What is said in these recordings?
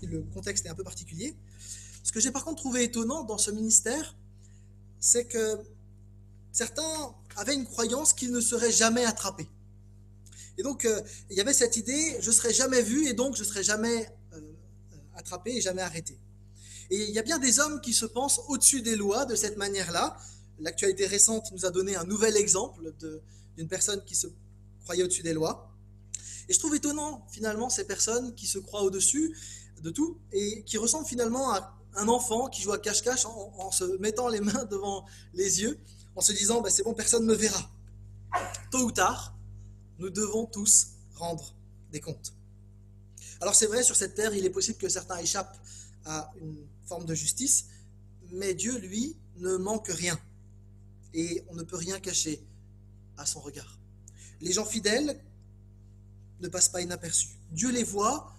le contexte est un peu particulier. Ce que j'ai par contre trouvé étonnant dans ce ministère, c'est que certains avaient une croyance qu'ils ne seraient jamais attrapés. Et donc, il y avait cette idée, je ne serai jamais vu et donc je ne serai jamais attrapé et jamais arrêté. Et il y a bien des hommes qui se pensent au-dessus des lois de cette manière-là. L'actualité récente nous a donné un nouvel exemple d'une personne qui se croyait au-dessus des lois. Et je trouve étonnant finalement ces personnes qui se croient au-dessus de tout et qui ressemblent finalement à un enfant qui joue à cache-cache en se mettant les mains devant les yeux, en se disant c'est bon, personne ne me verra. Tôt ou tard, nous devons tous rendre des comptes. Alors c'est vrai, sur cette terre, il est possible que certains échappent à une forme de justice, mais Dieu, lui, ne manque rien. Et on ne peut rien cacher à son regard. Les gens fidèles ne passent pas inaperçus. Dieu les voit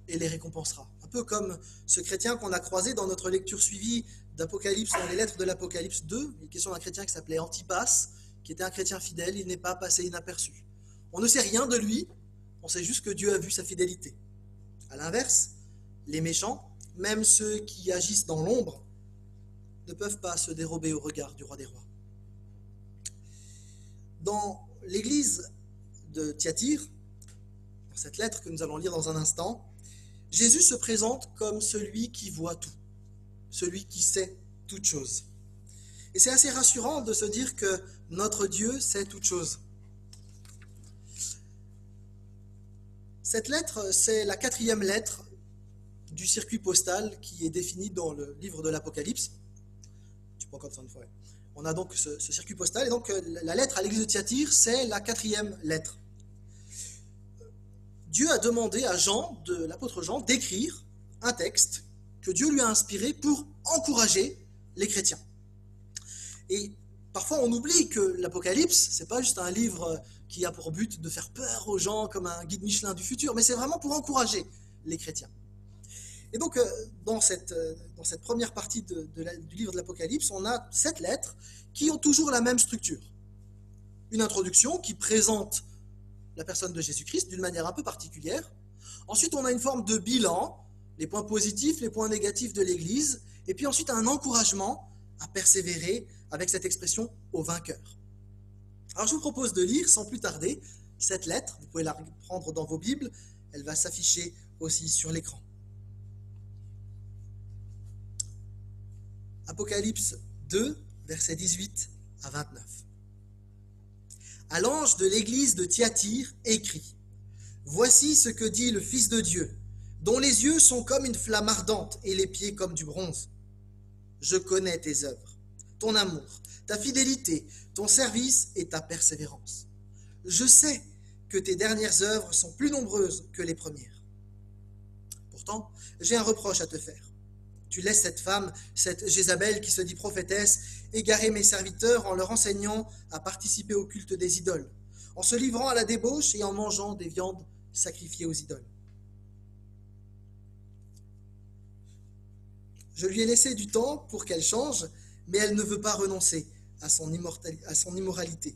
et les récompensera. Un peu comme ce chrétien qu'on a croisé dans notre lecture suivie d'Apocalypse, dans les lettres de l'Apocalypse 2. Il est question d'un chrétien qui s'appelait Antipas, qui était un chrétien fidèle, il n'est pas passé inaperçu. On ne sait rien de lui, on sait juste que Dieu a vu sa fidélité. A l'inverse, les méchants, même ceux qui agissent dans l'ombre, ne peuvent pas se dérober au regard du roi des rois. Dans l'église de Thyatire, dans cette lettre que nous allons lire dans un instant, Jésus se présente comme celui qui voit tout, celui qui sait toutes choses. Et c'est assez rassurant de se dire que notre Dieu sait toutes choses. Cette lettre, c'est la 4e lettre du circuit postal qui est défini dans le livre de l'Apocalypse. On a donc ce circuit postal, et donc la lettre à l'église de Thyatire, c'est la 4e lettre. Dieu a demandé à Jean, l'apôtre Jean, d'écrire un texte que Dieu lui a inspiré pour encourager les chrétiens. Et parfois on oublie que l'Apocalypse, c'est pas juste un livre qui a pour but de faire peur aux gens comme un guide Michelin du futur, mais c'est vraiment pour encourager les chrétiens. Et donc dans cette première partie du livre de l'Apocalypse, on a 7 lettres qui ont toujours la même structure. Une introduction qui présente la personne de Jésus-Christ d'une manière un peu particulière. Ensuite, on a une forme de bilan, les points positifs, les points négatifs de l'Église, et puis ensuite un encouragement à persévérer avec cette expression « au vainqueur ». Alors je vous propose de lire sans plus tarder cette lettre, vous pouvez la prendre dans vos Bibles, elle va s'afficher aussi sur l'écran. Apocalypse 2, versets 18 à 29. À l'ange de l'église de Thyatire, écrit : Voici ce que dit le Fils de Dieu, dont les yeux sont comme une flamme ardente et les pieds comme du bronze. Je connais tes œuvres, ton amour, ta fidélité, ton service et ta persévérance. Je sais que tes dernières œuvres sont plus nombreuses que les premières. Pourtant, j'ai un reproche à te faire. Tu laisses cette femme, cette Jézabel qui se dit prophétesse, égarer mes serviteurs en leur enseignant à participer au culte des idoles, en se livrant à la débauche et en mangeant des viandes sacrifiées aux idoles. Je lui ai laissé du temps pour qu'elle change, mais elle ne veut pas renoncer à son immoralité.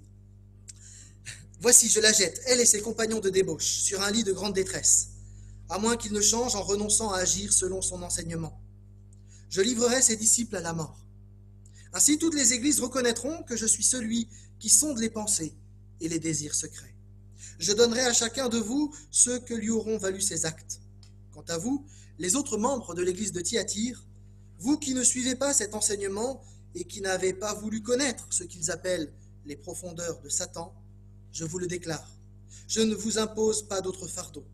Voici, je la jette, elle et ses compagnons de débauche, sur un lit de grande détresse, à moins qu'ils ne changent en renonçant à agir selon son enseignement. Je livrerai ses disciples à la mort. Ainsi, toutes les églises reconnaîtront que je suis celui qui sonde les pensées et les désirs secrets. Je donnerai à chacun de vous ce que lui auront valu ses actes. Quant à vous, les autres membres de l'église de Thyatire, vous qui ne suivez pas cet enseignement et qui n'avez pas voulu connaître ce qu'ils appellent les profondeurs de Satan, je vous le déclare, je ne vous impose pas d'autre fardeau,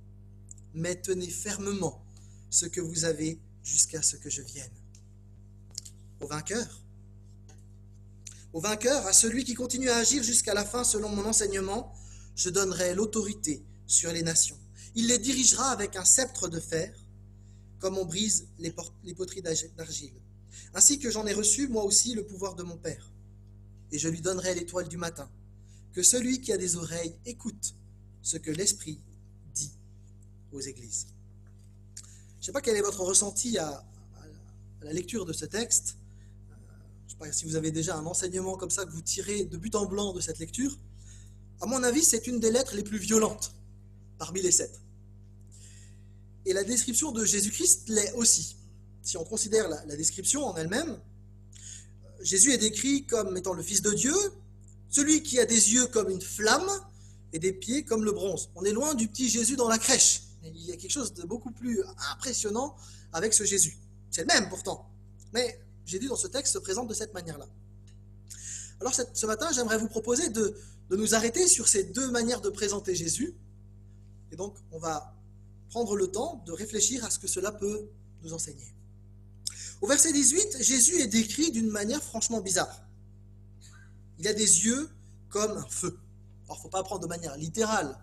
mais tenez fermement ce que vous avez jusqu'à ce que je vienne. Au vainqueur, à celui qui continue à agir jusqu'à la fin selon mon enseignement, je donnerai l'autorité sur les nations. Il les dirigera avec un sceptre de fer, comme on brise les poteries d'argile. Ainsi que j'en ai reçu moi aussi le pouvoir de mon Père. Et je lui donnerai l'étoile du matin. Que celui qui a des oreilles écoute ce que l'Esprit dit aux églises. Je ne sais pas quel est votre ressenti à la lecture de ce texte. Je ne sais pas si vous avez déjà un enseignement comme ça que vous tirez de but en blanc de cette lecture. À mon avis, c'est une des lettres les plus violentes parmi les 7. Et la description de Jésus-Christ l'est aussi. Si on considère la description en elle-même, Jésus est décrit comme étant le Fils de Dieu, celui qui a des yeux comme une flamme et des pieds comme le bronze. On est loin du petit Jésus dans la crèche. Il y a quelque chose de beaucoup plus impressionnant avec ce Jésus. C'est le même pourtant. Mais Jésus dans ce texte se présente de cette manière-là. Alors ce matin, j'aimerais vous proposer de nous arrêter sur ces deux manières de présenter Jésus. Et donc, on va prendre le temps de réfléchir à ce que cela peut nous enseigner. Au verset 18, Jésus est décrit d'une manière franchement bizarre. Il a des yeux comme un feu. Alors, il ne faut pas prendre de manière littérale.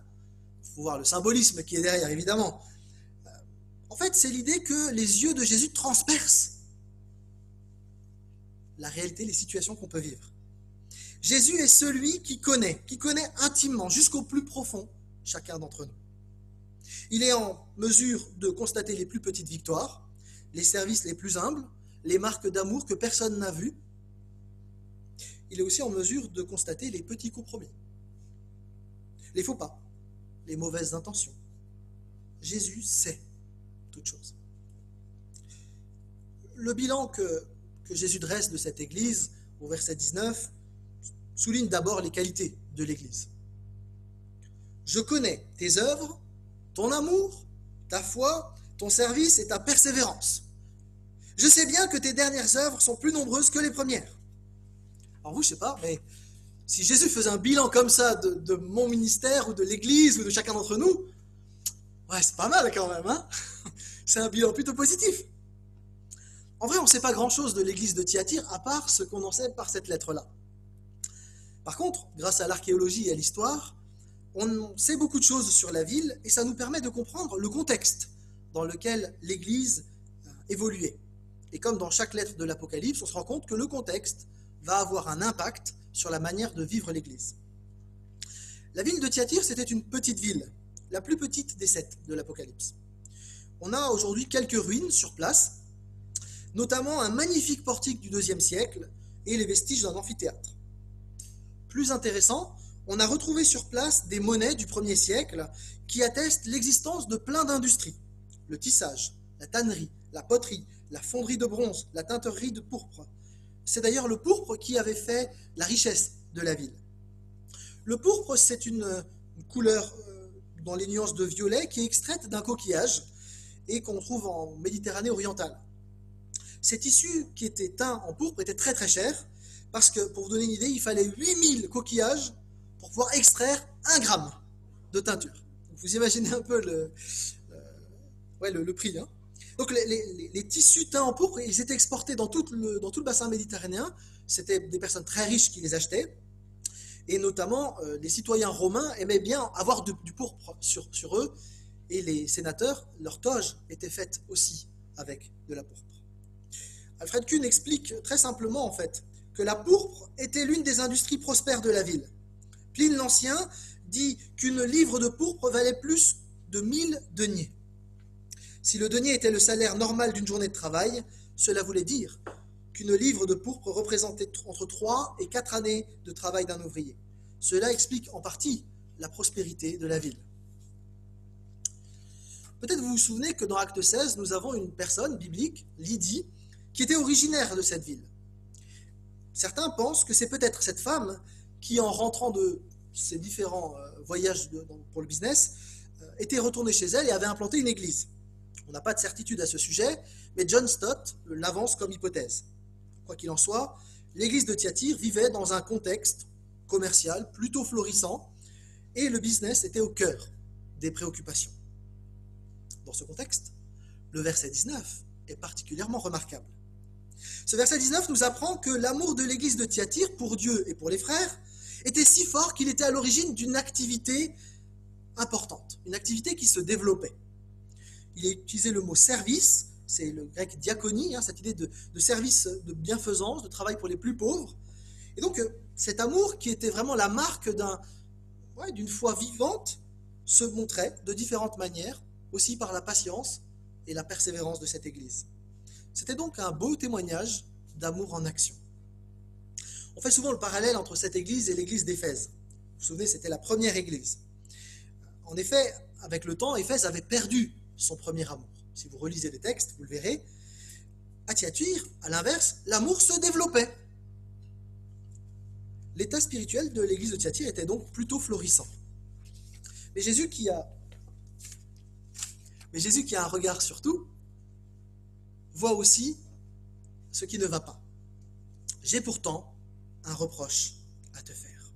Il faut voir le symbolisme qui est derrière, évidemment. En fait, c'est l'idée que les yeux de Jésus transpercent la réalité, les situations qu'on peut vivre. Jésus est celui qui connaît intimement, jusqu'au plus profond, chacun d'entre nous. Il est en mesure de constater les plus petites victoires, les services les plus humbles, les marques d'amour que personne n'a vues. Il est aussi en mesure de constater les petits compromis, les faux pas, les mauvaises intentions. Jésus sait toutes choses. Le bilan que Jésus dresse de cette Église, au verset 19, souligne d'abord les qualités de l'Église. Je connais tes œuvres, ton amour, ta foi, ton service et ta persévérance. Je sais bien que tes dernières œuvres sont plus nombreuses que les premières. Alors vous, je ne sais pas, mais si Jésus faisait un bilan comme ça de mon ministère ou de l'Église ou de chacun d'entre nous, ouais, c'est pas mal quand même, hein. C'est un bilan plutôt positif. En vrai, on ne sait pas grand-chose de l'Église de Thyatire, à part ce qu'on en sait par cette lettre-là. Par contre, grâce à l'archéologie et à l'histoire, on sait beaucoup de choses sur la ville et ça nous permet de comprendre le contexte dans lequel l'Église évoluait. Et comme dans chaque lettre de l'Apocalypse, on se rend compte que le contexte va avoir un impact sur la manière de vivre l'Église. La ville de Thyatire, c'était une petite ville, la plus petite des 7 de l'Apocalypse. On a aujourd'hui quelques ruines sur place, notamment un magnifique portique du IIe siècle et les vestiges d'un amphithéâtre. Plus intéressant, on a retrouvé sur place des monnaies du 1er siècle qui attestent l'existence de plein d'industries. Le tissage, la tannerie, la poterie, la fonderie de bronze, la teinterie de pourpre. C'est d'ailleurs le pourpre qui avait fait la richesse de la ville. Le pourpre, c'est une couleur dans les nuances de violet qui est extraite d'un coquillage et qu'on trouve en Méditerranée orientale. Ces tissus qui étaient teints en pourpre étaient très très chers parce que, pour vous donner une idée, il fallait 8000 coquillages pour pouvoir extraire 1 gramme de teinture. Donc vous imaginez un peu le prix. Hein. Donc les tissus teints en pourpre, ils étaient exportés dans tout le bassin méditerranéen. C'était des personnes très riches qui les achetaient. Et notamment, les citoyens romains aimaient bien avoir du pourpre sur eux. Et les sénateurs, leur toge était faite aussi avec de la pourpre. Alfred Kuhn explique très simplement en fait que la pourpre était l'une des industries prospères de la ville. Pline l'Ancien dit qu'une livre de pourpre valait plus de 1000 deniers. Si le denier était le salaire normal d'une journée de travail, cela voulait dire qu'une livre de pourpre représentait entre 3 et 4 années de travail d'un ouvrier. Cela explique en partie la prospérité de la ville. Peut-être vous vous souvenez que dans Acte 16, nous avons une personne biblique, Lydie, qui était originaire de cette ville. Certains pensent que c'est peut-être cette femme qui, en rentrant de ses différents voyages pour le business, était retournée chez elle et avait implanté une église. On n'a pas de certitude à ce sujet, mais John Stott l'avance comme hypothèse. Quoi qu'il en soit, l'église de Thyatire vivait dans un contexte commercial plutôt florissant et le business était au cœur des préoccupations. Dans ce contexte, le verset 19 est particulièrement remarquable. Ce verset 19 nous apprend que l'amour de l'église de Thyatire pour Dieu et pour les frères était si fort qu'il était à l'origine d'une activité importante, une activité qui se développait. Il a utilisé le mot service, c'est le grec diaconie, cette idée de service, de bienfaisance, de travail pour les plus pauvres. Et donc cet amour qui était vraiment la marque d'une foi vivante se montrait de différentes manières, aussi par la patience et la persévérance de cette église. C'était donc un beau témoignage d'amour en action. On fait souvent le parallèle entre cette église et l'église d'Éphèse. Vous vous souvenez, c'était la première église. En effet, avec le temps, Éphèse avait perdu son premier amour. Si vous relisez les textes, vous le verrez. À Thyatire, à l'inverse, l'amour se développait. L'état spirituel de l'église de Thyatire était donc plutôt florissant. Mais Jésus qui a un regard sur tout, voit aussi ce qui ne va pas. J'ai pourtant un reproche à te faire.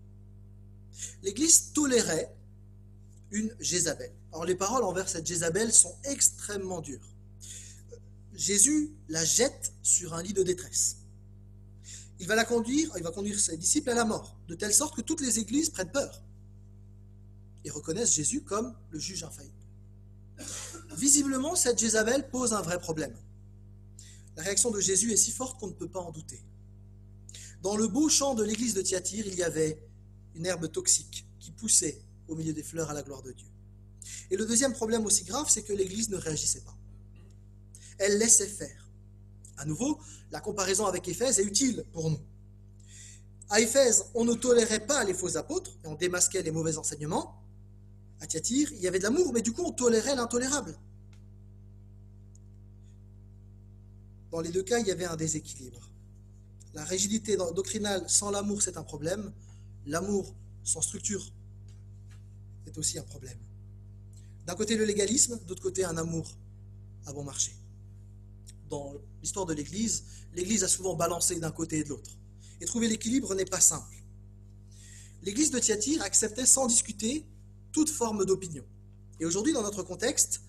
L'Église tolérait une Jézabel. Alors les paroles envers cette Jézabel sont extrêmement dures. Jésus la jette sur un lit de détresse. Il va conduire ses disciples à la mort, de telle sorte que toutes les églises prennent peur et reconnaissent Jésus comme le juge infaillible. Visiblement, cette Jézabel pose un vrai problème. La réaction de Jésus est si forte qu'on ne peut pas en douter. Dans le beau champ de l'église de Thyatire, il y avait une herbe toxique qui poussait au milieu des fleurs à la gloire de Dieu. Et le deuxième problème aussi grave, c'est que l'église ne réagissait pas. Elle laissait faire. À nouveau, la comparaison avec Éphèse est utile pour nous. À Éphèse, on ne tolérait pas les faux apôtres et on démasquait les mauvais enseignements. À Thyatire, il y avait de l'amour, mais du coup, on tolérait l'intolérable. Dans les deux cas, il y avait un déséquilibre. La rigidité doctrinale sans l'amour, c'est un problème. L'amour sans structure est aussi un problème. D'un côté, le légalisme, d'autre côté, un amour à bon marché. Dans l'histoire de l'Église, l'Église a souvent balancé d'un côté et de l'autre. Et trouver l'équilibre n'est pas simple. L'Église de Thyatire acceptait sans discuter toute forme d'opinion. Et aujourd'hui, dans notre contexte,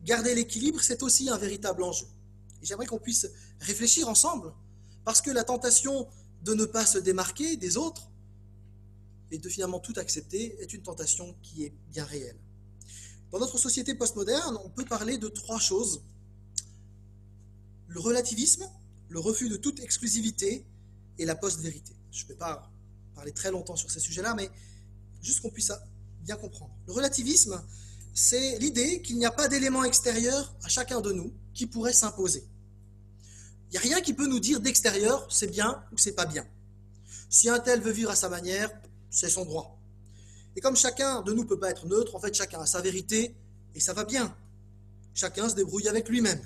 garder l'équilibre, c'est aussi un véritable enjeu. Et j'aimerais qu'on puisse réfléchir ensemble, parce que la tentation de ne pas se démarquer des autres et de finalement tout accepter est une tentation qui est bien réelle. Dans notre société postmoderne, on peut parler de trois choses. Le relativisme, le refus de toute exclusivité et la post-vérité. Je ne vais pas parler très longtemps sur ces sujets-là, mais juste qu'on puisse bien comprendre. Le relativisme, c'est l'idée qu'il n'y a pas d'élément extérieur à chacun de nous qui pourrait s'imposer. Il n'y a rien qui peut nous dire d'extérieur, c'est bien ou c'est pas bien. Si un tel veut vivre à sa manière, c'est son droit. Et comme chacun de nous ne peut pas être neutre, en fait chacun a sa vérité et ça va bien. Chacun se débrouille avec lui-même.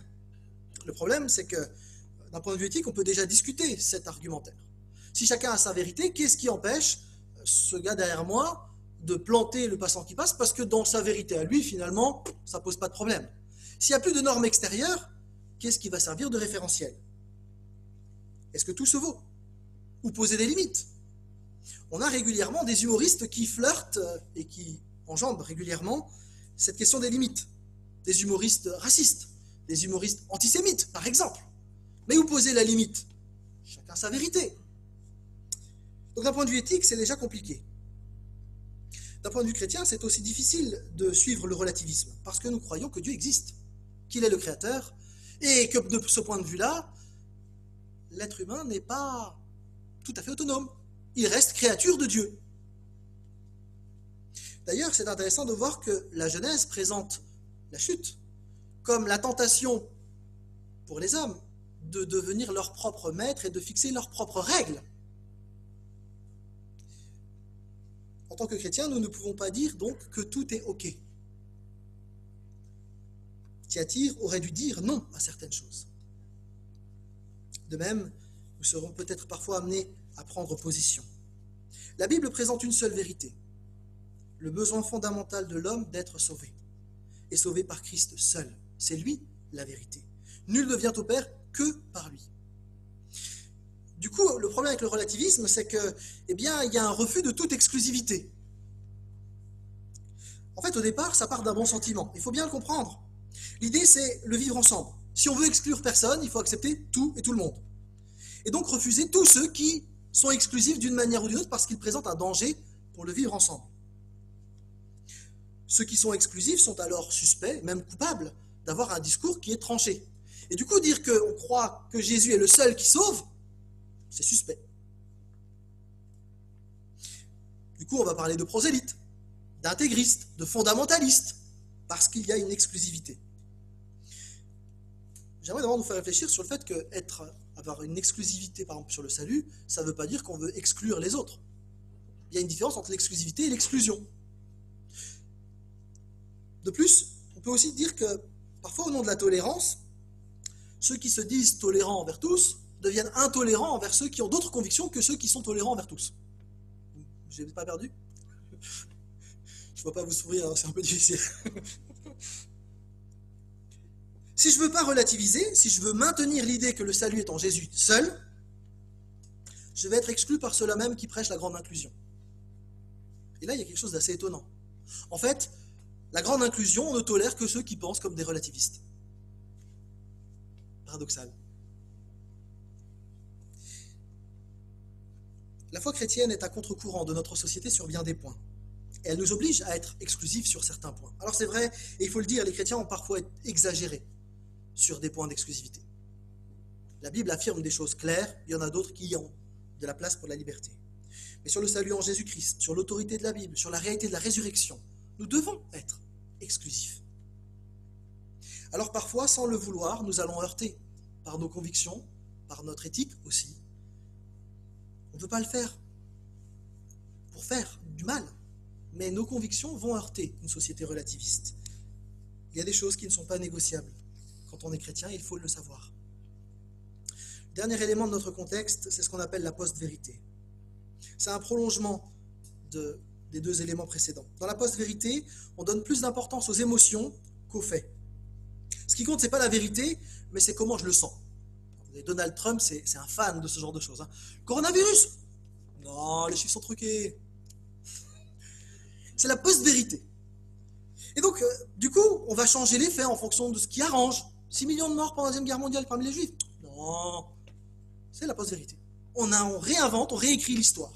Le problème, c'est que d'un point de vue éthique, on peut déjà discuter cet argumentaire. Si chacun a sa vérité, qu'est-ce qui empêche ce gars derrière moi de planter le passant qui passe parce que dans sa vérité à lui, finalement, ça ne pose pas de problème. S'il n'y a plus de normes extérieures, qu'est-ce qui va servir de référentiel? Est-ce que tout se vaut? Ou poser des limites? On a régulièrement des humoristes qui flirtent et qui enjambent régulièrement cette question des limites. Des humoristes racistes, des humoristes antisémites, par exemple. Mais où poser la limite? Chacun sa vérité. Donc d'un point de vue éthique, c'est déjà compliqué. D'un point de vue chrétien, c'est aussi difficile de suivre le relativisme, parce que nous croyons que Dieu existe, qu'il est le créateur, et que de ce point de vue-là, l'être humain n'est pas tout à fait autonome. Il reste créature de Dieu. D'ailleurs, c'est intéressant de voir que la Genèse présente la chute comme la tentation pour les hommes de devenir leur propre maître et de fixer leurs propres règles. En tant que chrétiens, nous ne pouvons pas dire donc que tout est OK. Thyatire aurait dû dire non à certaines choses. De même, nous serons peut-être parfois amenés à prendre position. La Bible présente une seule vérité, le besoin fondamental de l'homme d'être sauvé, et sauvé par Christ seul. C'est lui la vérité. Nul ne vient au Père que par lui. Du coup, le problème avec le relativisme, c'est que, il y a un refus de toute exclusivité. En fait, au départ, ça part d'un bon sentiment. Il faut bien le comprendre. L'idée, c'est le vivre ensemble. Si on veut exclure personne, il faut accepter tout et tout le monde. Et donc refuser tous ceux qui sont exclusifs d'une manière ou d'une autre parce qu'ils présentent un danger pour le vivre ensemble. Ceux qui sont exclusifs sont alors suspects, même coupables, d'avoir un discours qui est tranché. Et du coup, dire qu'on croit que Jésus est le seul qui sauve, c'est suspect. Du coup, on va parler de prosélytes, d'intégristes, de fondamentalistes, parce qu'il y a une exclusivité. J'aimerais d'abord nous faire réfléchir sur le fait que avoir une exclusivité, par exemple, sur le salut, ça ne veut pas dire qu'on veut exclure les autres. Il y a une différence entre l'exclusivité et l'exclusion. De plus, on peut aussi dire que Parfois, au nom de la tolérance, ceux qui se disent tolérants envers tous deviennent intolérants envers ceux qui ont d'autres convictions que ceux qui sont tolérants envers tous. Je n'ai pas perdu? Je ne vois pas vous sourire, hein, c'est un peu difficile. Si je ne veux pas relativiser, si je veux maintenir l'idée que le salut est en Jésus seul, je vais être exclu par ceux-là même qui prêchent la grande inclusion. Et là, il y a quelque chose d'assez étonnant. En fait, la grande inclusion, on ne tolère que ceux qui pensent comme des relativistes. Paradoxal. La foi chrétienne est à contre-courant de notre société sur bien des points. Et elle nous oblige à être exclusifs sur certains points. Alors c'est vrai, et il faut le dire, les chrétiens ont parfois exagéré sur des points d'exclusivité. La Bible affirme des choses claires, il y en a d'autres qui ont de la place pour la liberté. Mais sur le salut en Jésus-Christ, sur l'autorité de la Bible, sur la réalité de la résurrection, nous devons être exclusifs. Alors parfois, sans le vouloir, nous allons heurter par nos convictions, par notre éthique aussi. On ne peut pas le faire pour faire du mal, mais nos convictions vont heurter une société relativiste. Il y a des choses qui ne sont pas négociables. Quand on est chrétien, il faut le savoir. Le dernier élément de notre contexte, c'est ce qu'on appelle la post-vérité. C'est un prolongement des deux éléments précédents. Dans la post-vérité, on donne plus d'importance aux émotions qu'aux faits. Ce qui compte, ce n'est pas la vérité, mais c'est comment je le sens. Donald Trump, c'est un fan de ce genre de choses. Hein. Coronavirus? Non, les chiffres sont truqués. C'est la post-vérité. Et donc, du coup, on va changer les faits en fonction de ce qui arrange. 6 millions de morts pendant la Deuxième Guerre mondiale parmi les Juifs? Non, c'est la post-vérité. On réinvente, on réécrit l'histoire.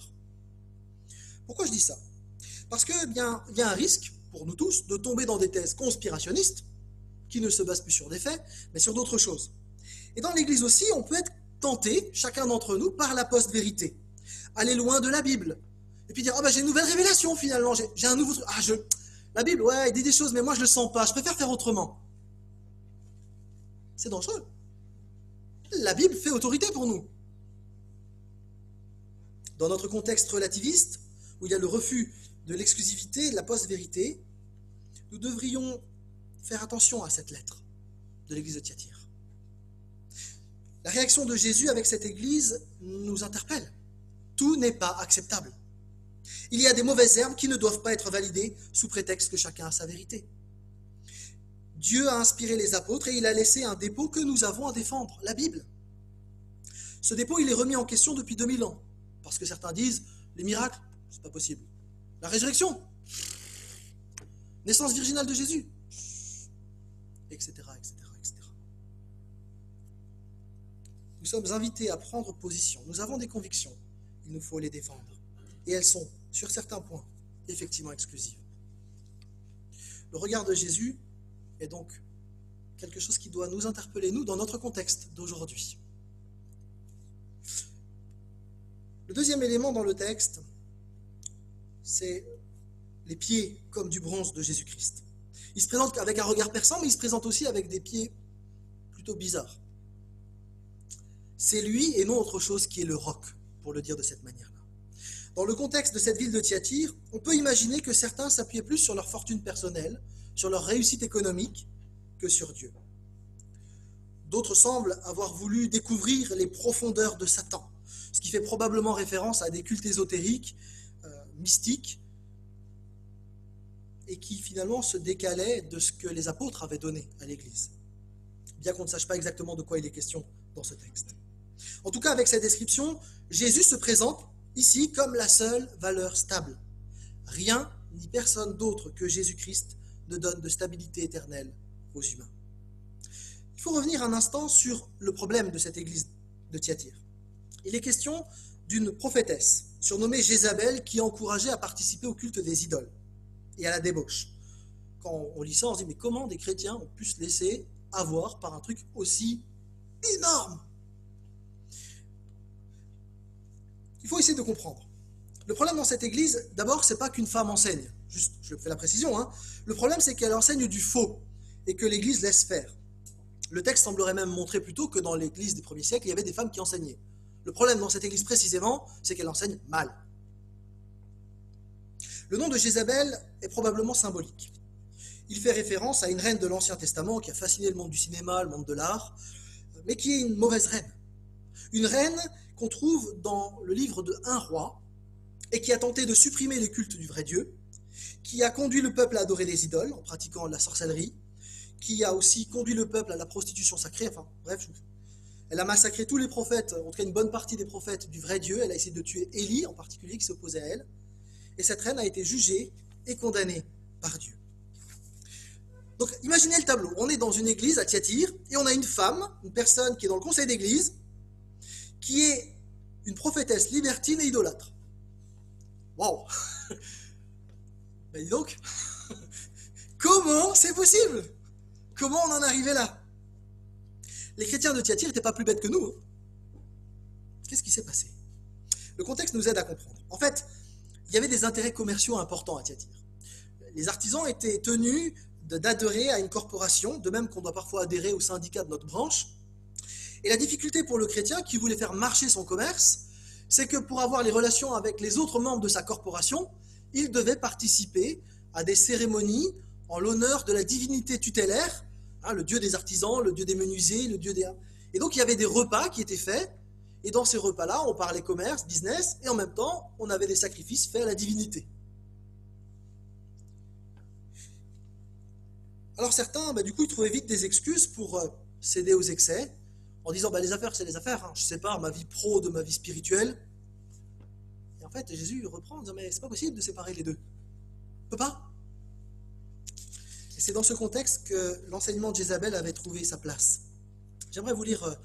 Pourquoi je dis ça? Parce qu'il y a un risque, pour nous tous, de tomber dans des thèses conspirationnistes qui ne se basent plus sur des faits, mais sur d'autres choses. Et dans l'Église aussi, on peut être tenté, chacun d'entre nous, par la post-vérité. Aller loin de la Bible. Et puis dire, j'ai une nouvelle révélation finalement, j'ai un nouveau truc. La Bible, ouais, il dit des choses, mais moi je le sens pas, je préfère faire autrement. C'est dangereux. La Bible fait autorité pour nous. Dans notre contexte relativiste, où il y a le refus de l'exclusivité, de la post-vérité, nous devrions faire attention à cette lettre de l'Église de Thyatire. La réaction de Jésus avec cette Église nous interpelle. Tout n'est pas acceptable. Il y a des mauvaises herbes qui ne doivent pas être validées sous prétexte que chacun a sa vérité. Dieu a inspiré les apôtres et il a laissé un dépôt que nous avons à défendre, la Bible. Ce dépôt, il est remis en question depuis 2000 ans. Parce que certains disent, les miracles, c'est pas possible. La résurrection, naissance virginale de Jésus, etc., etc., etc. Nous sommes invités à prendre position. Nous avons des convictions. Il nous faut les défendre. Et elles sont, sur certains points, effectivement exclusives. Le regard de Jésus est donc quelque chose qui doit nous interpeller, nous, dans notre contexte d'aujourd'hui. Le deuxième élément dans le texte, c'est les pieds comme du bronze de Jésus-Christ. Il se présente avec un regard perçant, mais il se présente aussi avec des pieds plutôt bizarres. C'est lui et non autre chose qui est le roc, pour le dire de cette manière-là. Dans le contexte de cette ville de Thyatire, on peut imaginer que certains s'appuyaient plus sur leur fortune personnelle, sur leur réussite économique, que sur Dieu. D'autres semblent avoir voulu découvrir les profondeurs de Satan, ce qui fait probablement référence à des cultes ésotériques, mystiques, et qui finalement se décalaient de ce que les apôtres avaient donné à l'Église, bien qu'on ne sache pas exactement de quoi il est question dans ce texte. En tout cas, avec cette description, Jésus se présente ici comme la seule valeur stable. Rien ni personne d'autre que Jésus-Christ ne donne de stabilité éternelle aux humains. Il faut revenir un instant sur le problème de cette église de Thyatire. Il est question d'une prophétesse, surnommée Jézabel, qui encourageait à participer au culte des idoles et à la débauche. Quand on lit ça, on se dit, mais comment des chrétiens ont pu se laisser avoir par un truc aussi énorme? Il faut essayer de comprendre. Le problème dans cette église, d'abord, c'est pas qu'une femme enseigne. Juste, je fais la précision. Le problème, c'est qu'elle enseigne du faux et que l'église laisse faire. Le texte semblerait même montrer plutôt que dans l'église des premiers siècles, il y avait des femmes qui enseignaient. Le problème dans cette église précisément, c'est qu'elle enseigne mal. Le nom de Jézabel est probablement symbolique. il fait référence à une reine de l'Ancien Testament qui a fasciné le monde du cinéma, le monde de l'art, mais qui est une mauvaise reine. Une reine qu'on trouve dans le livre de 1 roi et qui a tenté de supprimer le culte du vrai Dieu, qui a conduit le peuple à adorer les idoles en pratiquant la sorcellerie, qui a aussi conduit le peuple à la prostitution sacrée, enfin bref, elle a massacré tous les prophètes, en tout cas une bonne partie des prophètes du vrai Dieu, elle a essayé de tuer Élie en particulier qui s'opposait à elle, et cette reine a été jugée et condamnée par Dieu. Donc imaginez le tableau, on est dans une église à Thyatire, et on a une femme, une personne qui est dans le conseil d'église, qui est une prophétesse libertine et idolâtre. Waouh. Ben dis donc, comment c'est possible? Comment on en est arrivé là? Les chrétiens de Thyatire n'étaient pas plus bêtes que nous. Qu'est-ce qui s'est passé? Le contexte nous aide à comprendre. En fait, il y avait des intérêts commerciaux importants à Thyatire. Les artisans étaient tenus d'adhérer à une corporation, de même qu'on doit parfois adhérer au syndicat de notre branche. Et la difficulté pour le chrétien qui voulait faire marcher son commerce, c'est que pour avoir les relations avec les autres membres de sa corporation, il devait participer à des cérémonies en l'honneur de la divinité tutélaire, le dieu des artisans, le dieu des menuisiers, le dieu des... Et donc il y avait des repas qui étaient faits, et dans ces repas-là, on parlait commerce, business, et en même temps, on avait des sacrifices faits à la divinité. Alors certains, du coup, ils trouvaient vite des excuses pour céder aux excès, en disant, les affaires, c'est les affaires, je sépare ma vie pro de ma vie spirituelle. Et en fait, Jésus reprend en disant, mais c'est pas possible de séparer les deux. On peut pas. Et c'est dans ce contexte que l'enseignement de Jézabel avait trouvé sa place. J'aimerais vous lire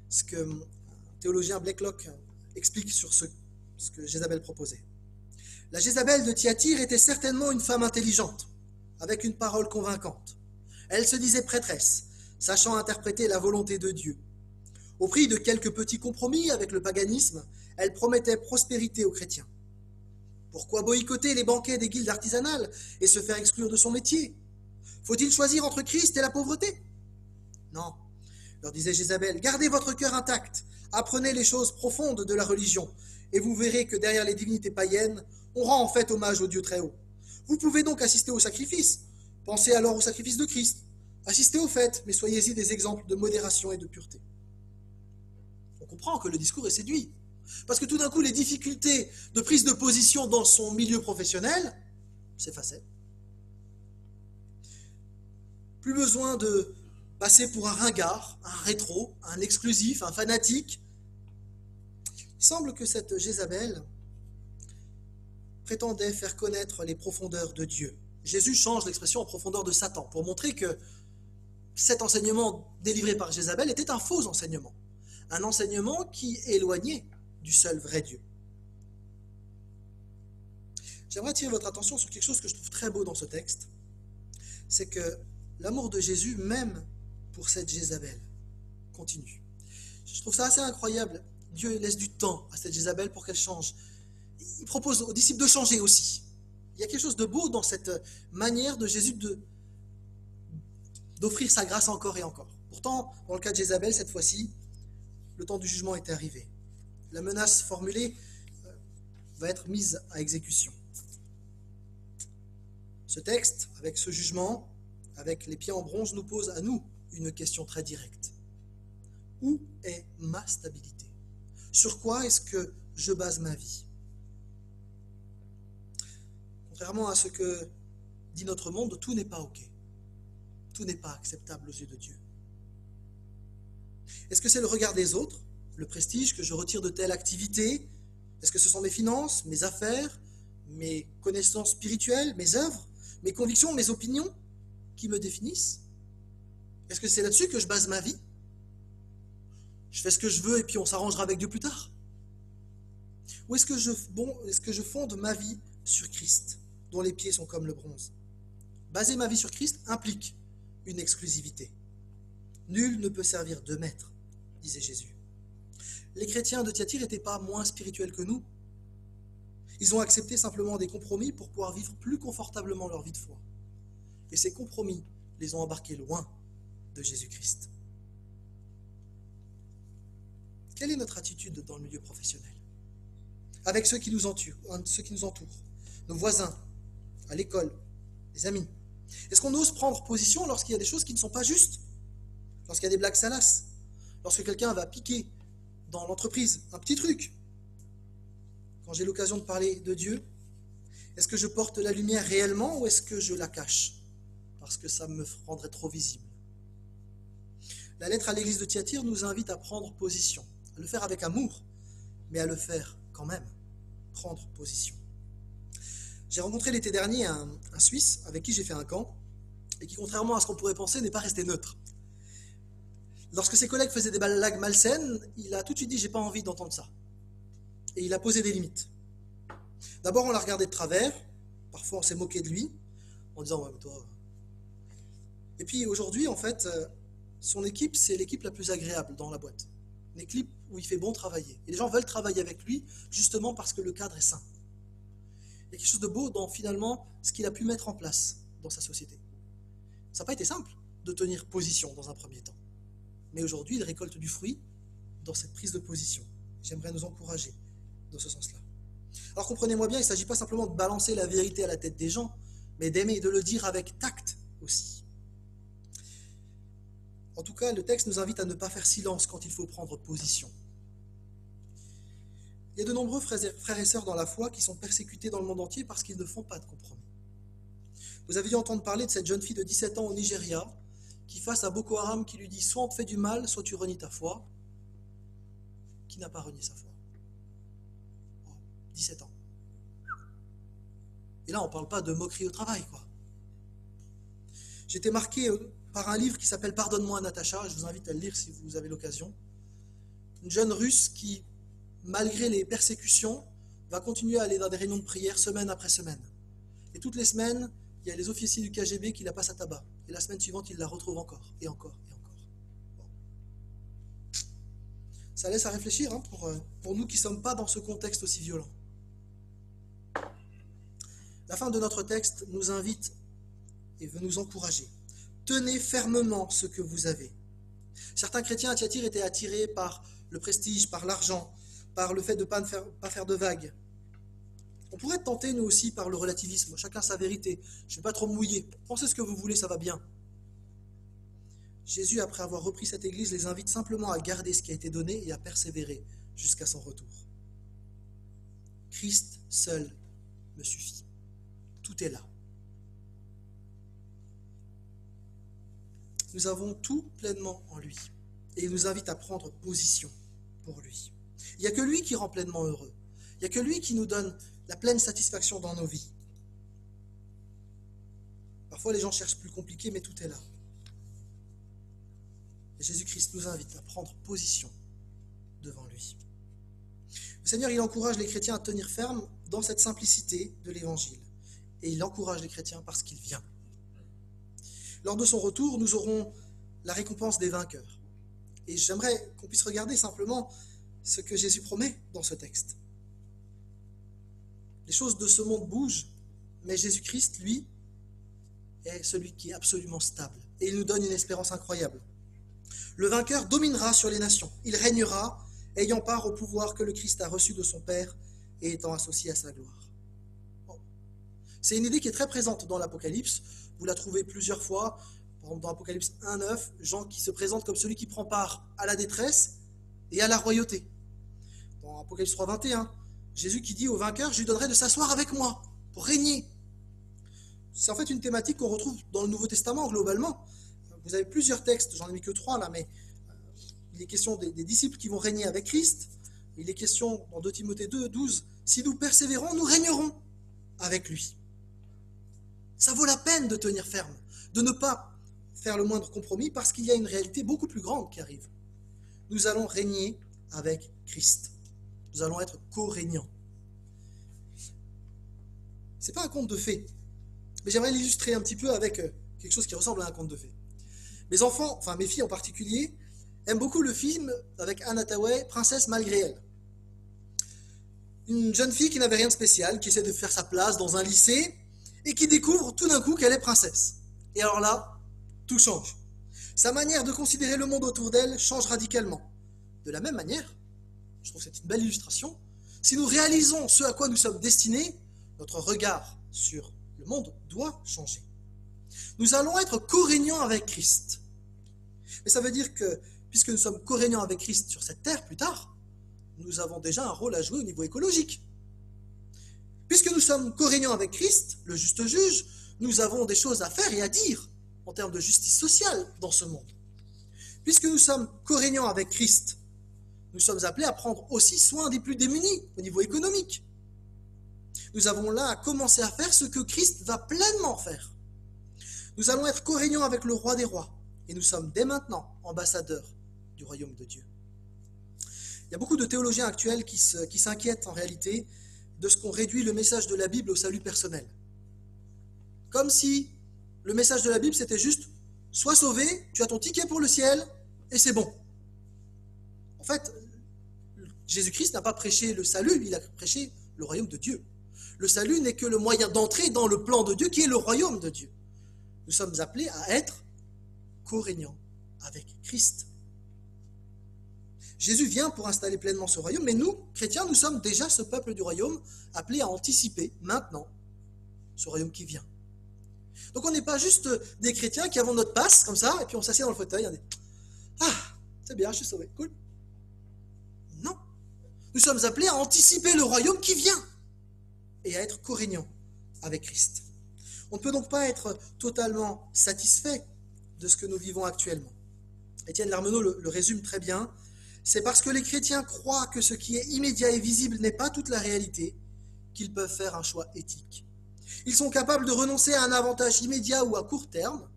ce que le théologien Blacklock explique sur ce que Jézabel proposait. La Jézabel de Thyatire était certainement une femme intelligente, avec une parole convaincante. Elle se disait prêtresse, sachant interpréter la volonté de Dieu. Au prix de quelques petits compromis avec le paganisme, elle promettait prospérité aux chrétiens. Pourquoi boycotter les banquets des guildes artisanales et se faire exclure de son métier? Faut-il choisir entre Christ et la pauvreté? Non, leur disait Jézabel, gardez votre cœur intact, apprenez les choses profondes de la religion, et vous verrez que derrière les divinités païennes, on rend en fait hommage au Dieu très haut. Vous pouvez donc assister au sacrifice. Pensez alors au sacrifice de Christ. Assistez aux fêtes, mais soyez-y des exemples de modération et de pureté. On comprend que le discours est séduit. Parce que tout d'un coup, les difficultés de prise de position dans son milieu professionnel s'effaçaient. Plus besoin de passer pour un ringard, un rétro, un exclusif, un fanatique. Il semble que cette Jézabel prétendait faire connaître les profondeurs de Dieu. Jésus change l'expression en profondeur de Satan pour montrer que cet enseignement délivré par Jézabel était un faux enseignement. Un enseignement qui éloignait du seul vrai Dieu. J'aimerais attirer votre attention sur quelque chose que je trouve très beau dans ce texte. C'est que l'amour de Jésus, même pour cette Jézabel, continue. Je trouve ça assez incroyable. Dieu laisse du temps à cette Jézabel pour qu'elle change. Il propose aux disciples de changer aussi. Il y a quelque chose de beau dans cette manière de Jésus d'offrir sa grâce encore et encore. Pourtant, dans le cas de Jézabel, cette fois-ci, le temps du jugement était arrivé. La menace formulée va être mise à exécution. Ce texte, avec ce jugement, avec les pieds en bronze, nous pose à nous une question très directe. Où est ma stabilité? Sur quoi est-ce que je base ma vie? Contrairement à ce que dit notre monde, tout n'est pas OK. Tout n'est pas acceptable aux yeux de Dieu. Est-ce que c'est le regard des autres, le prestige que je retire de telle activité? Est-ce que ce sont mes finances, mes affaires, mes connaissances spirituelles, mes œuvres, mes convictions, mes opinions qui me définissent? Est-ce que c'est là-dessus que je base ma vie? Je fais ce que je veux et puis on s'arrangera avec Dieu plus tard? Ou est-ce que je fonde ma vie sur Christ, dont les pieds sont comme le bronze? Baser ma vie sur Christ implique une exclusivité. Nul ne peut servir de maître, disait Jésus. Les chrétiens de Thyatire n'étaient pas moins spirituels que nous. Ils ont accepté simplement des compromis pour pouvoir vivre plus confortablement leur vie de foi. Et ces compromis les ont embarqués loin de Jésus-Christ. Quelle est notre attitude dans le milieu professionnel? Avec ceux qui nous entourent, nos voisins, à l'école, les amis. Est-ce qu'on ose prendre position lorsqu'il y a des choses qui ne sont pas justes? Lorsqu'il y a des blagues salaces? Lorsque quelqu'un va piquer dans l'entreprise un petit truc? Quand j'ai l'occasion de parler de Dieu, est-ce que je porte la lumière réellement ou est-ce que je la cache? Parce que ça me rendrait trop visible. La lettre à l'église de Thyatire nous invite à prendre position, à le faire avec amour, mais à le faire quand même, prendre position. J'ai rencontré l'été dernier un Suisse avec qui j'ai fait un camp et qui, contrairement à ce qu'on pourrait penser, n'est pas resté neutre. Lorsque ses collègues faisaient des blagues malsaines, il a tout de suite dit « j'ai pas envie d'entendre ça ». Et il a posé des limites. D'abord, on l'a regardé de travers, parfois on s'est moqué de lui, en disant « ouais, mais toi… ». Et puis aujourd'hui, en fait, son équipe, c'est l'équipe la plus agréable dans la boîte. Une équipe où il fait bon travailler. Et les gens veulent travailler avec lui, justement parce que le cadre est sain. Il y a quelque chose de beau dans, finalement, ce qu'il a pu mettre en place dans sa société. Ça n'a pas été simple de tenir position dans un premier temps. Mais aujourd'hui, il récolte du fruit dans cette prise de position. J'aimerais nous encourager dans ce sens-là. Alors comprenez-moi bien, il ne s'agit pas simplement de balancer la vérité à la tête des gens, mais d'aimer et de le dire avec tact aussi. En tout cas, le texte nous invite à ne pas faire silence quand il faut prendre position. Il y a de nombreux frères et sœurs dans la foi qui sont persécutés dans le monde entier parce qu'ils ne font pas de compromis. Vous avez dû entendre parler de cette jeune fille de 17 ans au Nigeria qui, face à Boko Haram, qui lui dit soit on te fait du mal, soit tu renies ta foi, qui n'a pas renié sa foi. 17 ans. Et là, on ne parle pas de moquerie au travail, quoi. J'étais marqué par un livre qui s'appelle « Pardonne-moi, Natacha », je vous invite à le lire si vous avez l'occasion. Une jeune Russe qui, malgré les persécutions, va continuer à aller dans des réunions de prière semaine après semaine. Et toutes les semaines, il y a les officiers du KGB qui la passent à tabac. Et la semaine suivante, ils la retrouvent encore, et encore, et encore. Bon. Ça laisse à réfléchir hein, pour nous qui ne sommes pas dans ce contexte aussi violent. La fin de notre texte nous invite et veut nous encourager. Tenez fermement ce que vous avez. Certains chrétiens à Thyatire étaient attirés par le prestige, par l'argent, par le fait de ne pas faire de vagues. On pourrait être tenté, nous aussi, par le relativisme. Chacun sa vérité. Je ne vais pas trop me mouiller. Pensez ce que vous voulez, ça va bien. Jésus, après avoir repris cette église, les invite simplement à garder ce qui a été donné et à persévérer jusqu'à son retour. Christ seul me suffit. Tout est là. Nous avons tout pleinement en lui. Et il nous invite à prendre position pour lui. Il n'y a que lui qui rend pleinement heureux. Il n'y a que lui qui nous donne la pleine satisfaction dans nos vies. Parfois, les gens cherchent plus compliqué, mais tout est là. Et Jésus-Christ nous invite à prendre position devant lui. Le Seigneur, il encourage les chrétiens à tenir ferme dans cette simplicité de l'Évangile. Et il encourage les chrétiens parce qu'il vient. Lors de son retour, nous aurons la récompense des vainqueurs. Et j'aimerais qu'on puisse regarder simplement ce que Jésus promet dans ce texte. Les choses de ce monde bougent, mais Jésus-Christ, lui, est celui qui est absolument stable. Et il nous donne une espérance incroyable. Le vainqueur dominera sur les nations. Il régnera, ayant part au pouvoir que le Christ a reçu de son Père et étant associé à sa gloire. Bon. C'est une idée qui est très présente dans l'Apocalypse. Vous la trouvez plusieurs fois. Par exemple, dans Apocalypse 1,9, Jean qui se présente comme celui qui prend part à la détresse et à la royauté. Dans Apocalypse 3,21, Jésus qui dit au vainqueur, je lui donnerai de s'asseoir avec moi pour régner. C'est en fait une thématique qu'on retrouve dans le Nouveau Testament globalement. Vous avez plusieurs textes, j'en ai mis que 3 là, mais il est question des disciples qui vont régner avec Christ. Il est question dans 2 Timothée 2,12, si nous persévérons, nous régnerons avec lui. Ça vaut la peine de tenir ferme, de ne pas faire le moindre compromis parce qu'il y a une réalité beaucoup plus grande qui arrive. Nous allons régner avec Christ. Nous allons être co-régnants. Ce n'est pas un conte de fées, mais j'aimerais l'illustrer un petit peu avec quelque chose qui ressemble à un conte de fées. Mes enfants, enfin mes filles en particulier, aiment beaucoup le film avec Anne Hathaway, Princesse malgré elle. Une jeune fille qui n'avait rien de spécial, qui essaie de faire sa place dans un lycée et qui découvre tout d'un coup qu'elle est princesse. Et alors là, tout change. Sa manière de considérer le monde autour d'elle change radicalement. De la même manière, je trouve que c'est une belle illustration, si nous réalisons ce à quoi nous sommes destinés, notre regard sur le monde doit changer. Nous allons être co-régnants avec Christ. Mais ça veut dire que, puisque nous sommes co-régnants avec Christ sur cette terre plus tard, nous avons déjà un rôle à jouer au niveau écologique. Puisque nous sommes co-régnants avec Christ, le juste juge, nous avons des choses à faire et à dire en termes de justice sociale dans ce monde. Puisque nous sommes co-régnants avec Christ, nous sommes appelés à prendre aussi soin des plus démunis au niveau économique. Nous avons là à commencer à faire ce que Christ va pleinement faire. Nous allons être co-régnants avec le roi des rois et nous sommes dès maintenant ambassadeurs du royaume de Dieu. Il y a beaucoup de théologiens actuels qui s'inquiètent en réalité de ce qu'on réduit le message de la Bible au salut personnel. Comme si le message de la Bible c'était juste « sois sauvé, tu as ton ticket pour le ciel et c'est bon ». En fait, Jésus-Christ n'a pas prêché le salut, il a prêché le royaume de Dieu. Le salut n'est que le moyen d'entrer dans le plan de Dieu qui est le royaume de Dieu. Nous sommes appelés à être co-régnants avec Christ. Jésus vient pour installer pleinement ce royaume, mais nous, chrétiens, nous sommes déjà ce peuple du royaume appelé à anticiper maintenant ce royaume qui vient. Donc on n'est pas juste des chrétiens qui avons notre passe comme ça, et puis on s'assied dans le fauteuil, on dit « Ah, c'est bien, je suis sauvé, cool ». Non, nous sommes appelés à anticiper le royaume qui vient et à être co-régnants avec Christ. On ne peut donc pas être totalement satisfait de ce que nous vivons actuellement. Étienne Larmenot le résume très bien. C'est parce que les chrétiens croient que ce qui est immédiat et visible n'est pas toute la réalité qu'ils peuvent faire un choix éthique. Ils sont capables de renoncer à un avantage immédiat ou à court terme,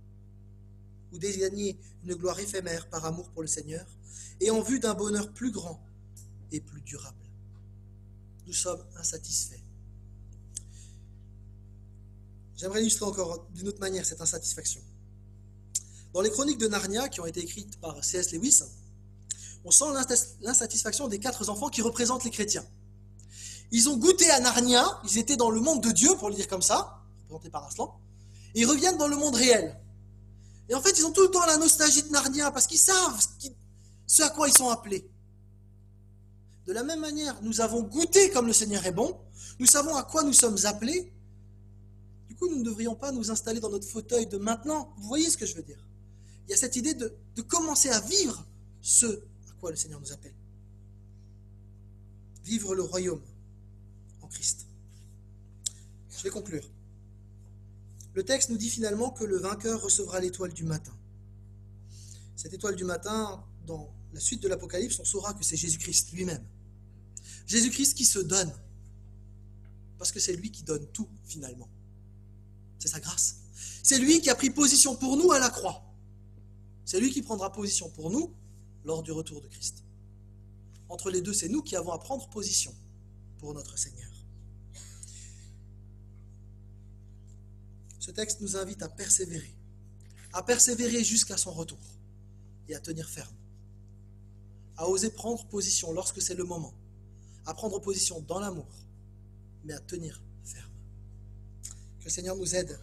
ou de gagner une gloire éphémère par amour pour le Seigneur, et en vue d'un bonheur plus grand et plus durable. Nous sommes insatisfaits. J'aimerais illustrer encore d'une autre manière cette insatisfaction. Dans les chroniques de Narnia, qui ont été écrites par C.S. Lewis, on sent l'insatisfaction des 4 enfants qui représentent les chrétiens. Ils ont goûté à Narnia, ils étaient dans le monde de Dieu, pour le dire comme ça, représenté par Aslan, et ils reviennent dans le monde réel. Et en fait, ils ont tout le temps la nostalgie de Narnia, parce qu'ils savent ce à quoi ils sont appelés. De la même manière, nous avons goûté comme le Seigneur est bon, nous savons à quoi nous sommes appelés. Du coup, nous ne devrions pas nous installer dans notre fauteuil de maintenant. Vous voyez ce que je veux dire? Il y a cette idée de commencer à vivre ce à quoi le Seigneur nous appelle. Vivre le royaume en Christ. Je vais conclure. Le texte nous dit finalement que le vainqueur recevra l'étoile du matin. Cette étoile du matin, dans la suite de l'Apocalypse, on saura que c'est Jésus-Christ lui-même. Jésus-Christ qui se donne. Parce que c'est lui qui donne tout finalement. C'est sa grâce. C'est lui qui a pris position pour nous à la croix. C'est lui qui prendra position pour nous lors du retour de Christ. Entre les deux, c'est nous qui avons à prendre position pour notre Seigneur. Ce texte nous invite à persévérer jusqu'à son retour et à tenir ferme, à oser prendre position lorsque c'est le moment, à prendre position dans l'amour, mais à tenir ferme. Que le Seigneur nous aide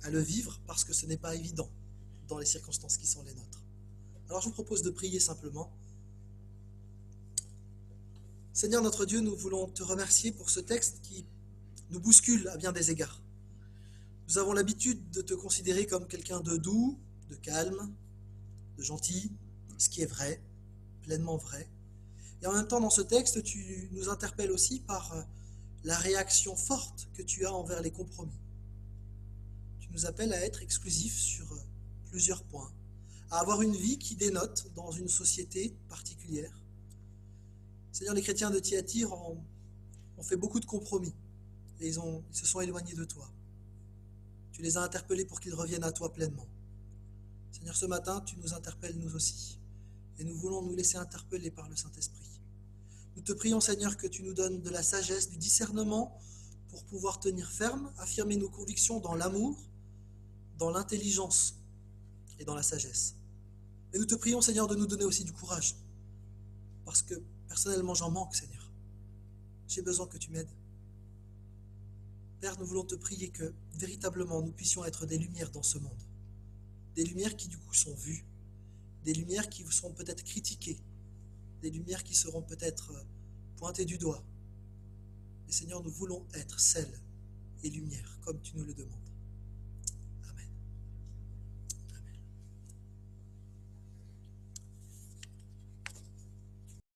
à le vivre parce que ce n'est pas évident dans les circonstances qui sont les nôtres. Alors je vous propose de prier simplement. Seigneur notre Dieu, nous voulons te remercier pour ce texte qui nous bouscule à bien des égards. Nous avons l'habitude de te considérer comme quelqu'un de doux, de calme, de gentil, ce qui est vrai, pleinement vrai. Et en même temps, dans ce texte, tu nous interpelles aussi par la réaction forte que tu as envers les compromis. Tu nous appelles à être exclusifs sur plusieurs points, à avoir une vie qui dénote dans une société particulière. Seigneur, les chrétiens de Thyatire ont fait beaucoup de compromis et ils se sont éloignés de toi. Tu les as interpellés pour qu'ils reviennent à toi pleinement. Seigneur, ce matin, tu nous interpelles nous aussi et nous voulons nous laisser interpeller par le Saint-Esprit. Nous te prions, Seigneur, que tu nous donnes de la sagesse, du discernement pour pouvoir tenir ferme, affirmer nos convictions dans l'amour, dans l'intelligence et dans la sagesse. Et nous te prions, Seigneur, de nous donner aussi du courage. Parce que personnellement, j'en manque, Seigneur. J'ai besoin que tu m'aides. Père, nous voulons te prier que véritablement nous puissions être des lumières dans ce monde. Des lumières qui du coup sont vues. Des lumières qui seront peut-être critiquées. Des lumières qui seront peut-être pointées du doigt. Mais Seigneur, nous voulons être sel et lumière comme tu nous le demandes.